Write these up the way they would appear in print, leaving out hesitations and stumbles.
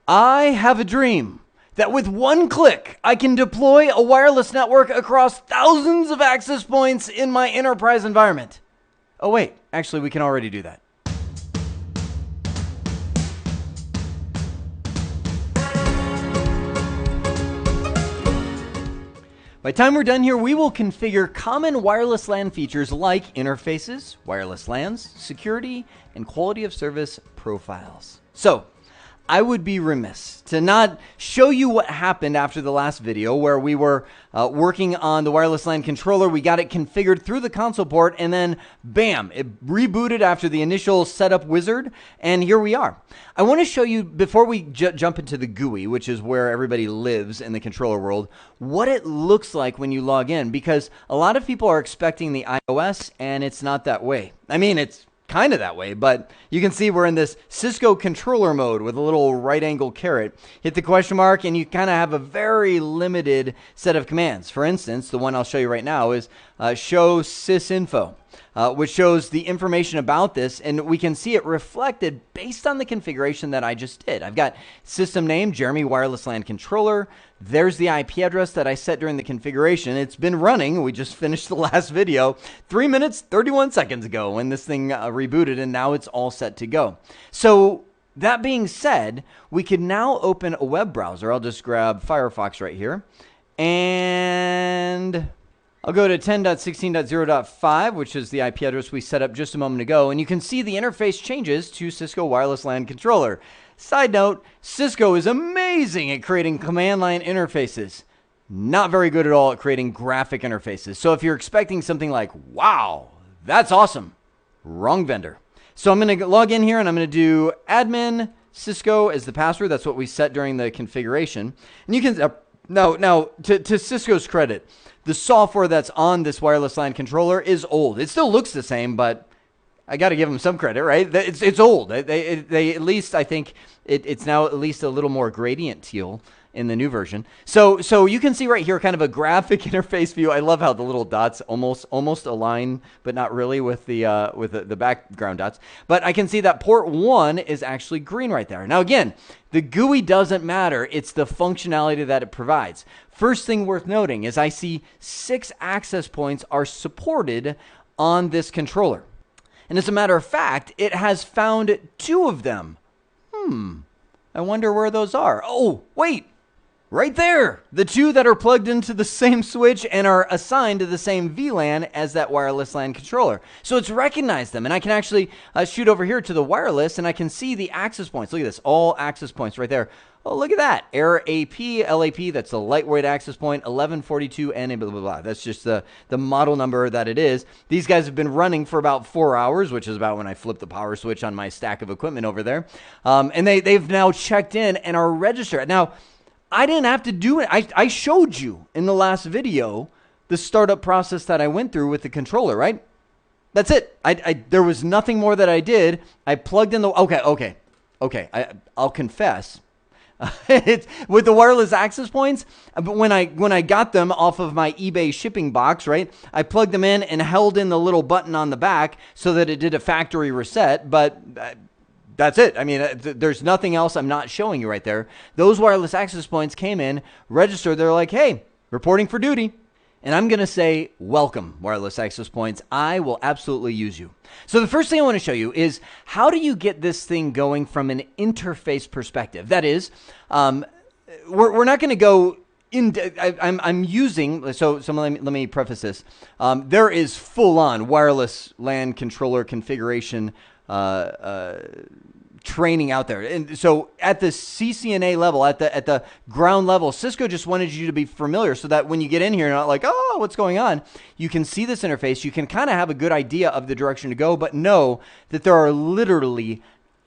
I have a dream that with one click, I can deploy a wireless network across thousands of access points in my enterprise environment. Oh wait, actually we can already do that. By the time we're done here, we will configure common wireless LAN features like interfaces, wireless LANs, security, and quality of service profiles. So, I would be remiss to not show you what happened after the last video where we were working on the wireless LAN controller. We got it configured through the console port and then bam, it rebooted after the initial setup wizard. And here we are. I want to show you, before we jump into the GUI, which is where everybody lives in the controller world, what it looks like when you log in, because a lot of people are expecting the iOS and it's not that way. I mean, it's kind of that way, but you can see we're in this Cisco controller mode with a little right angle caret. Hit the question mark and you kind of have a very limited set of commands. For instance, the one I'll show you right now is show sysinfo, which shows the information about this, and we can see it reflected based on the configuration that I just did. I've got system name, Jeremy Wireless LAN Controller. There's the IP address that I set during the configuration. It's been running. We just finished the last video 3 minutes, 31 seconds ago when this thing rebooted, and now it's all set to go. So that being said, we can now open a web browser. I'll just grab Firefox right here, and I'll go to 10.16.0.5, which is the IP address we set up just a moment ago, and you can see the interface changes to Cisco Wireless LAN Controller. Side note, Cisco is amazing at creating command line interfaces. Not very good at all at creating graphic interfaces. So if you're expecting something like, wow, that's awesome, wrong vendor. So I'm going to log in here and I'm going to do admin Cisco as the password. That's what we set during the configuration. And you can, now to Cisco's credit, the software that's on this wireless LAN controller is old. It still looks the same, but I got to give them some credit, right? It's old. They at least, I think it's now at least a little more gradient teal in the new version. So you can see right here kind of a graphic interface view. I love how the little dots almost align, but not really with the background dots. But I can see that port 1 is actually green right there. Now again, the GUI doesn't matter. It's the functionality that it provides. First thing worth noting is I see 6 access points are supported on this controller. And as a matter of fact, it has found 2 of them. I wonder where those are. Oh, wait. Right there. The 2 that are plugged into the same switch and are assigned to the same VLAN as that wireless LAN controller. So it's recognized them. And I can actually shoot over here to the wireless and I can see the access points. Look at this. All access points right there. Oh, look at that. Air AP, LAP, that's the lightweight access point, 1142, and blah, blah, blah. That's just the model number that it is. These guys have been running for about 4 hours, which is about when I flip the power switch on my stack of equipment over there. And they've now checked in and are registered. Now, I didn't have to do it. I showed you in the last video the startup process that I went through with the controller, right? That's it. There was nothing more that I did. I plugged in the... Okay. I'll confess. It's with the wireless access points, but when I got them off of my eBay shipping box, right, I plugged them in and held in the little button on the back so that it did a factory reset, but that's it. I mean, there's nothing else I'm not showing you right there. Those wireless access points came in, registered, they're like, hey, reporting for duty. And I'm going to say, welcome, wireless access points. I will absolutely use you. So the first thing I want to show you is how do you get this thing going from an interface perspective? That is, we're not going to go in. I'm using, so let me preface this. There is full-on wireless LAN controller configuration training out there. And so at the CCNA level, at the ground level, Cisco just wanted you to be familiar so that when you get in here, you're not like, oh, what's going on? You can see this interface. You can kind of have a good idea of the direction to go, but know that there are literally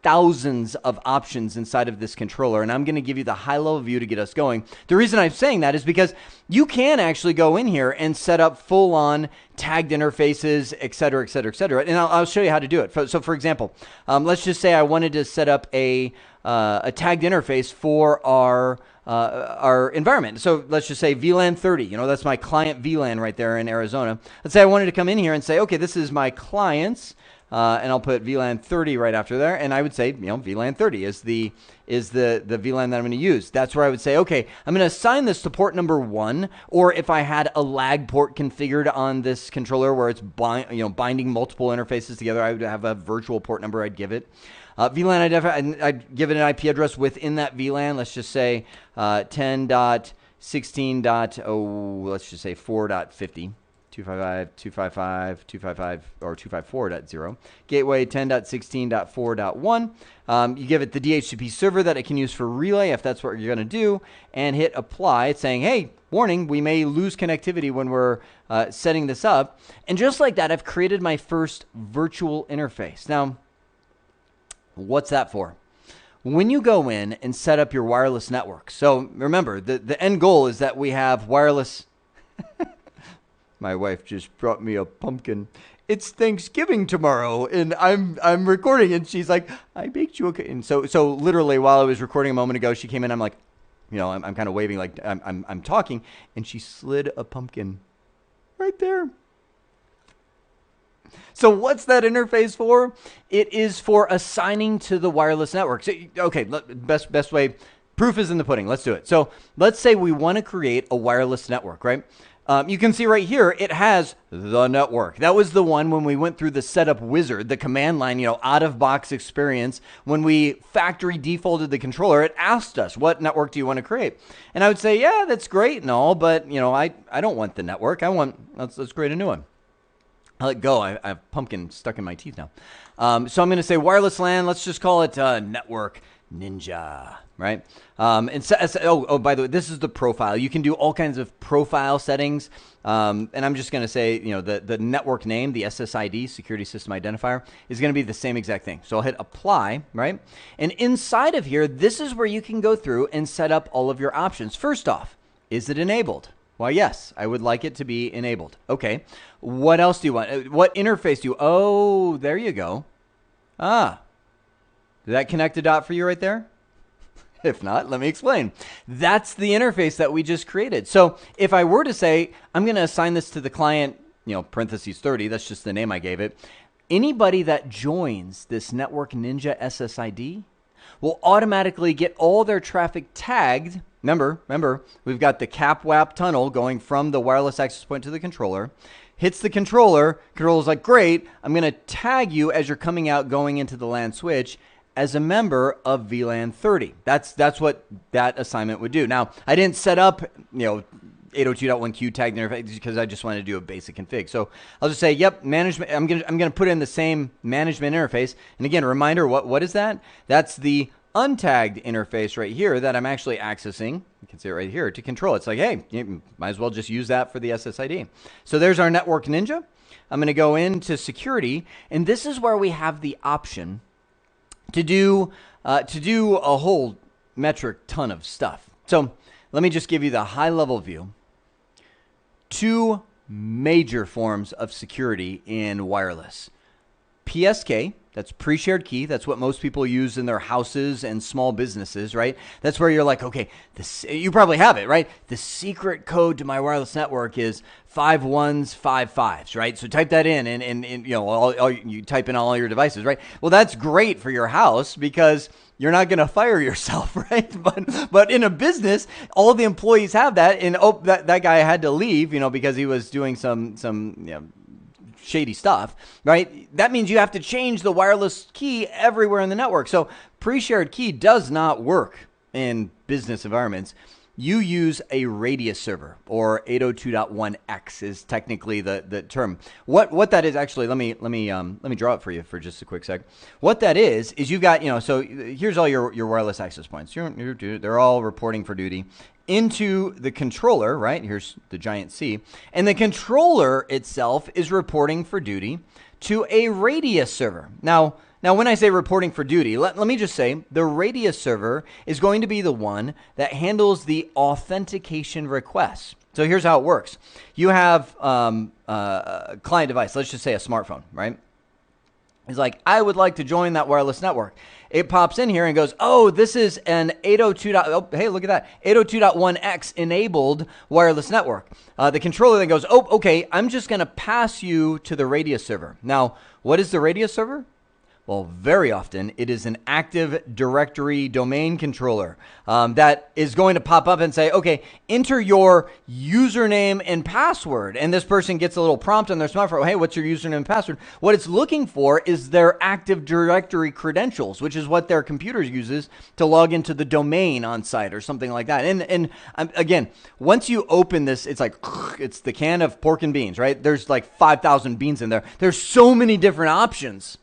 thousands of options inside of this controller, and I'm going to give you the high-level view to get us going. The reason I'm saying that is because you can actually go in here and set up full-on tagged interfaces, et cetera, et cetera, et cetera, and I'll show you how to do it. So, for example, let's just say I wanted to set up a tagged interface for our environment. So let's just say VLAN 30. You know, that's my client VLAN right there in Arizona. Let's say I wanted to come in here and say, okay, this is my client's and I'll put VLAN 30 right after there, and I would say, VLAN 30 is the VLAN that I'm going to use. That's where I would say, okay, I'm going to assign this to port number 1, or if I had a lag port configured on this controller where it's binding multiple interfaces together, I would have a virtual port number I'd give it. VLAN, I'd give it an IP address within that VLAN. Let's just say 10.16. Let's just say 4.50. 255, or 254.0. Gateway 10.16.4.1. You give it the DHCP server that it can use for relay if that's what you're going to do, and hit apply. It's saying, hey, warning, we may lose connectivity when we're setting this up. And just like that, I've created my first virtual interface. Now, what's that for? When you go in and set up your wireless network, so remember, the end goal is that we have wireless... My wife just brought me a pumpkin. It's Thanksgiving tomorrow, and I'm recording, and she's like, I baked you a cake. And so literally while I was recording a moment ago, she came in, I'm like, I'm kind of waving like I'm talking, and she slid a pumpkin right there. So what's that interface for? It is for assigning to the wireless network. So, okay, best way, proof is in the pudding. Let's do it. So let's say we want to create a wireless network, right? You can see right here, it has the network. That was the one when we went through the setup wizard, the command line, out-of-box experience. When we factory defaulted the controller, it asked us, what network do you want to create? And I would say, yeah, that's great and all, but, I don't want the network. Let's create a new one. I let go. I have pumpkin stuck in my teeth now. So I'm going to say wireless LAN. Let's just call it Network Ninja, right? And by the way, this is the profile. You can do all kinds of profile settings. And I'm just going to say, the network name, the SSID, Security System Identifier, is going to be the same exact thing. So I'll hit apply, right? And inside of here, this is where you can go through and set up all of your options. First off, is it enabled? Well, yes, I would like it to be enabled. Okay. What else do you want? What interface do you? Oh, there you go. Did that connect a dot for you right there? If not, let me explain. That's the interface that we just created. So if I were to say, I'm going to assign this to the client, parentheses 30, that's just the name I gave it. Anybody that joins this Network Ninja SSID will automatically get all their traffic tagged. Remember, we've got the CAP-WAP tunnel going from the wireless access point to the controller. Hits the controller's like, great, I'm going to tag you as you're coming out going into the LAN switch as a member of VLAN 30. That's what that assignment would do. Now, I didn't set up, 802.1q tagged interface because I just wanted to do a basic config. So I'll just say, yep, management. I'm gonna put in the same management interface. And again, a reminder, what is that? That's the untagged interface right here that I'm actually accessing. You can see it right here to control. It's like, hey, you might as well just use that for the SSID. So there's our Network Ninja. I'm going to go into security, and this is where we have the option to do a whole metric ton of stuff. So let me just give you the high-level view. 2 major forms of security in wireless. PSK, that's pre-shared key. That's what most people use in their houses and small businesses, right? That's where you're like, okay, you probably have it, right? The secret code to my wireless network is 5 1s, 5 5s, right? So type that in, and you type in all your devices, right? Well, that's great for your house because you're not going to fire yourself, right? But in a business, all the employees have that, and that guy had to leave, because he was doing some shady stuff, right? That means you have to change the wireless key everywhere in the network. So pre-shared key does not work in business environments. You use a radius server, or 802.1x is technically the term. What that is actually, let me draw it for you for just a quick sec. What that is you've got, so here's all your wireless access points. They're all reporting for duty into the controller, right? Here's the giant C. And the controller itself is reporting for duty to a radius server. Now when I say reporting for duty, let me just say the radius server is going to be the one that handles the authentication requests. So here's how it works. You have a client device, let's just say a smartphone, right? is like, I would like to join that wireless network. It pops in here and goes, oh, this is an 802. Oh, hey, look at that. 802.1x enabled wireless network. The controller then goes, oh, okay, I'm just going to pass you to the radius server. Now, what is the radius server? Well, very often it is an Active Directory domain controller that is going to pop up and say, okay, enter your username and password. And this person gets a little prompt on their smartphone. Hey, what's your username and password? What it's looking for is their Active Directory credentials, which is what their computer uses to log into the domain on site or something like that. And again, once you open this, it's like, it's the can of pork and beans, right? There's like 5,000 beans in there. There's so many different options.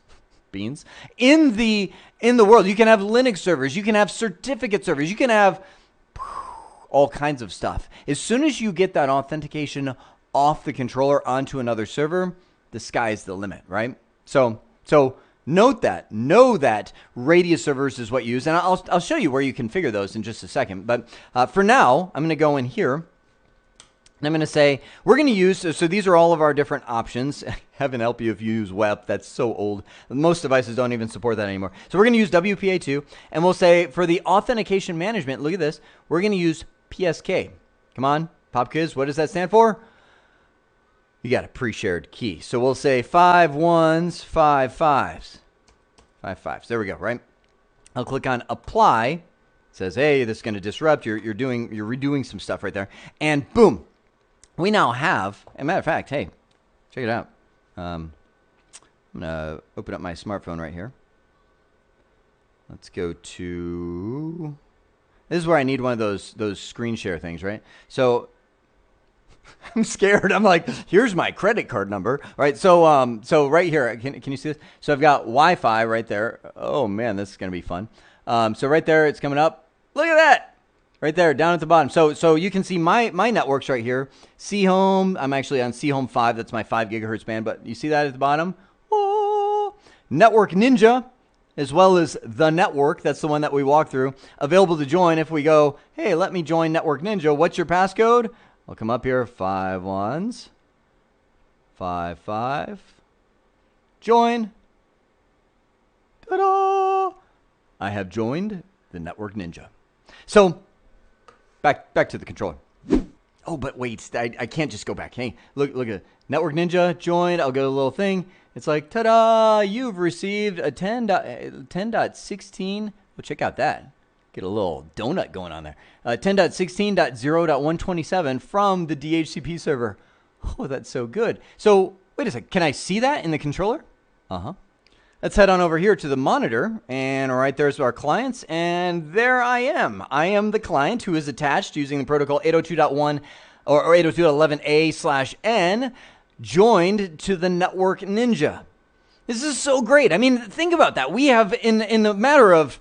Beans in the world. You can have Linux servers, you can have certificate servers, you can have all kinds of stuff. As soon as you get that authentication off the controller onto another server, the sky's the limit, right? So know that radius servers is what you use, and I'll show you where you configure those in just a second. But for now, I'm going to go in here. And I'm going to say, we're going to use, so these are all of our different options. Heaven help you if you use WEP. That's so old. Most devices don't even support that anymore. So we're going to use WPA2. And we'll say, for the authentication management, look at this. We're going to use PSK. Come on, pop quiz. What does that stand for? You got a pre-shared key. So we'll say 5 1s, 5 5s. 5 5s. There we go, right? I'll click on apply. It says, hey, this is going to disrupt. You're redoing some stuff right there. And boom. We now have, as a matter of fact, hey, check it out. I'm going to open up my smartphone right here. Let's go to, this is where I need one of those screen share things, right? So I'm scared. I'm like, here's my credit card number, right? So right here, can you see this? So I've got Wi-Fi right there. Oh man, this is going to be fun. So right there, it's coming up. Look at that. Right there, down at the bottom. So you can see my networks right here. C-Home, I'm actually on C-Home 5. That's my 5 gigahertz band. But you see that at the bottom? Oh, Network Ninja, as well as The Network. That's the one that we walked through. Available to join if we go, hey, let me join Network Ninja. What's your passcode? I'll come up here, 5 1s, 5 5. Join. Ta-da! I have joined the Network Ninja. So, Back to the controller. Oh, but wait, I can't just go back. Hey, look at Network Ninja, joined. I'll go to a little thing. It's like, ta-da, you've received a 10.16. Well, check out that. Get a little donut going on there. 10.16.0.127 from the DHCP server. Oh, that's so good. So, wait a second. Can I see that in the controller? Uh-huh. Let's head on over here to the monitor, and right there's our clients, and there I am. I am the client who is attached using the protocol 802.1 or 802.11a/n, joined to the Network Ninja. This is so great. I mean, think about that. We have, in a matter of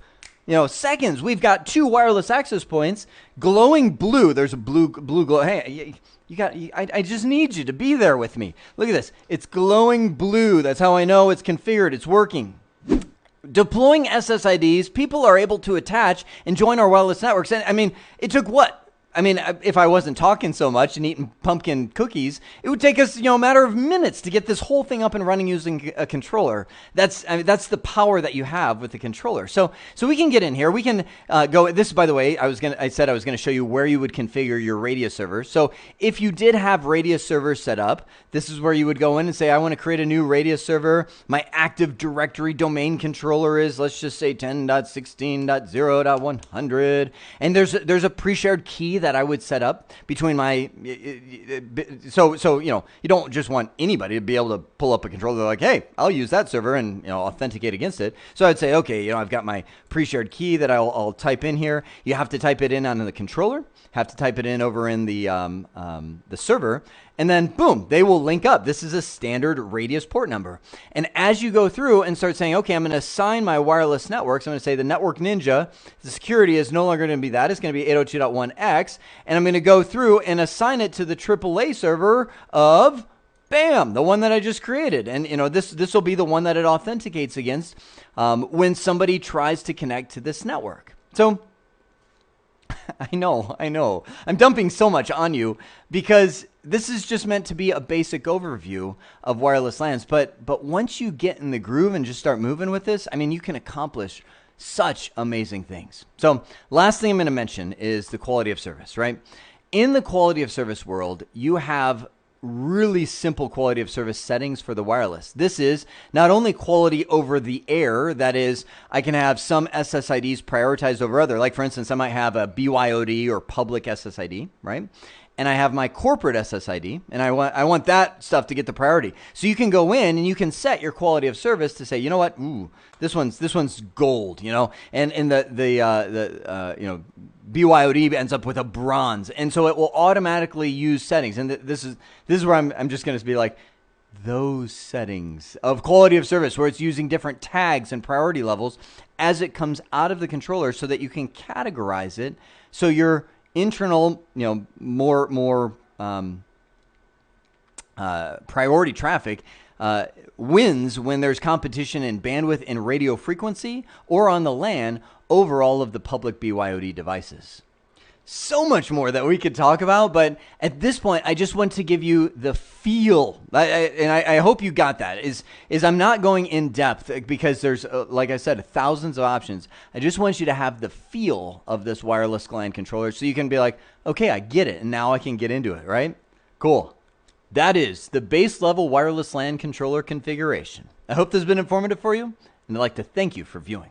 seconds, we've got 2 wireless access points, glowing blue. There's a blue glow. Hey, I just need you to be there with me. Look at this. It's glowing blue. That's how I know it's configured. It's working. Deploying SSIDs, people are able to attach and join our wireless networks. And I mean, it took what? I mean, if I wasn't talking so much and eating pumpkin cookies, it would take us, a matter of minutes to get this whole thing up and running using a controller. That's the power that you have with the controller. So we can get in here. We can go. This, by the way, I said I was going to show you where you would configure your radius server. So if you did have radius servers set up, this is where you would go in and say, I want to create a new radius server. My Active Directory domain controller is, let's just say 10.16.0.100, and there's a pre-shared key that I would set up between my, so you don't just want anybody to be able to pull up a controller. They're like, hey, I'll use that server and authenticate against it. So I'd say, okay, I've got my pre-shared key that I'll type in here. You have to type it in on the controller, have to type it in over in the server, and then boom, they will link up. This is a standard radius port number. And as you go through and start saying, okay, I'm going to assign my wireless networks, I'm going to say the Network Ninja, the security is no longer going to be that. It's going to be 802.1x. And I'm going to go through and assign it to the AAA server of, bam, the one that I just created. And, this will be the one that it authenticates against when somebody tries to connect to this network. So I know. I'm dumping so much on you because this is just meant to be a basic overview of wireless LANs. But once you get in the groove and just start moving with this, I mean, you can accomplish such amazing things. So last thing I'm going to mention is the quality of service, right? In the quality of service world, you have really simple quality of service settings for the wireless. This is not only quality over the air, that is, I can have some SSIDs prioritized over other. Like for instance, I might have a BYOD or public SSID, right? And I have my corporate SSID, and I want that stuff to get the priority. So you can go in and you can set your quality of service to say, you know what, this one's gold, you know, and the BYOD ends up with a bronze, and so it will automatically use settings. And this is where I'm just going to be like, those settings of quality of service where it's using different tags and priority levels as it comes out of the controller, so that you can categorize it so your internal, more priority traffic wins when there's competition in bandwidth and radio frequency or on the LAN over all of the public BYOD devices. So much more that we could talk about, but at this point, I just want to give you the feel, and I hope you got that, is I'm not going in depth because there's, like I said, thousands of options. I just want you to have the feel of this wireless LAN controller so you can be like, okay, I get it, and now I can get into it, right? Cool. That is the base level wireless LAN controller configuration. I hope this has been informative for you, and I'd like to thank you for viewing.